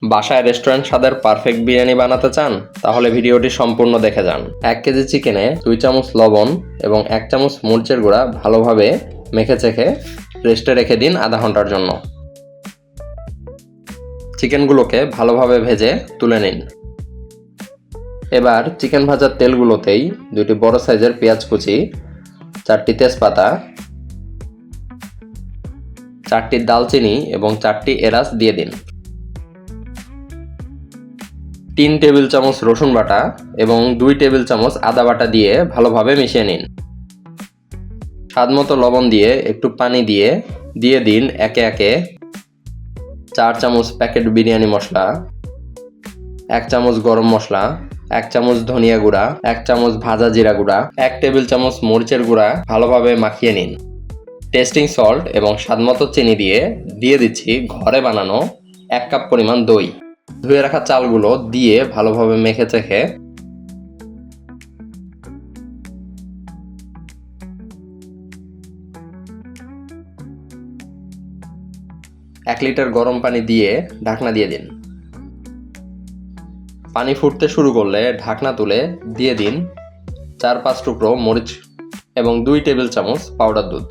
বাসায় রেস্টুরেন্ট স্বাদের পারফেক্ট বিরিয়ানি বানাতে চান? তাহলে ভিডিওটি সম্পূর্ণ দেখে যান। 1 কেজি চিকেনে 2 চামচ লবণ এবং 1 চামচ মরিচের গুঁড়া ভালোভাবে মেখে চেখে রেস্টে রেখে দিন আধা ঘন্টার জন্য। চিকেনগুলোকে ভালোভাবে ভেজে তুলে নিন। এবার চিকেন ভাজার তেলগুলোতেই 2টি বড় সাইজের পেঁয়াজ কুচি, 4টি তেজপাতা, 4টি দালচিনি এবং 4টি এলাচ দিয়ে দিন। 3 টেবিল চামচ রসুন বাটা এবং 2 টেবিল চামচ আদা বাটা দিয়ে ভালোভাবে মিশিয়ে নিন। স্বাদমতো লবণ দিয়ে একটু পানি দিয়ে দিন একে একে 4 চামচ প্যাকেট বিরিয়ানি মশলা, 1 চামচ গরম মশলা, 1 চামচ ধনিয়া গুঁড়া, 1 চামচ ভাজা জিরা গুঁড়া, 1 টেবিল চামচ মরিচের গুঁড়া ভালোভাবে মাখিয়ে নিন। টেস্টিং সল্ট এবং স্বাদমতো চিনি দিয়ে দিচ্ছি ঘরে বানানো 1 কাপ পরিমাণ দই। ধুয়ে রাখা চালগুলো দিয়ে ভালোভাবে মেখে চেখে 1 লিটার গরম পানি দিয়ে ঢাকনা দিয়ে দিন। পানি ফুটতে শুরু করলে ঢাকনা তুলে দিয়ে দিন 4-5 টুকরো মরিচ এবং 2 টেবিল চামচ পাউডার দুধ।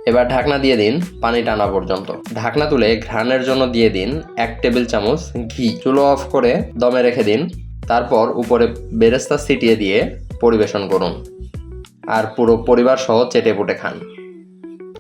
এবার ঢাকনা দিয়ে দিন পানি টানা পর্যন্ত। ঢাকনা তুলে ঘ্রাণের জন্য দিয়ে দিন 1 টেবিল চামচ ঘি। চুলো অফ করে দমে রেখে দিন। তারপর উপরে বেরেস্তা ছিটিয়ে দিয়ে পরিবেশন করুন আর পুরো পরিবার সহ চেটে পুটে খান।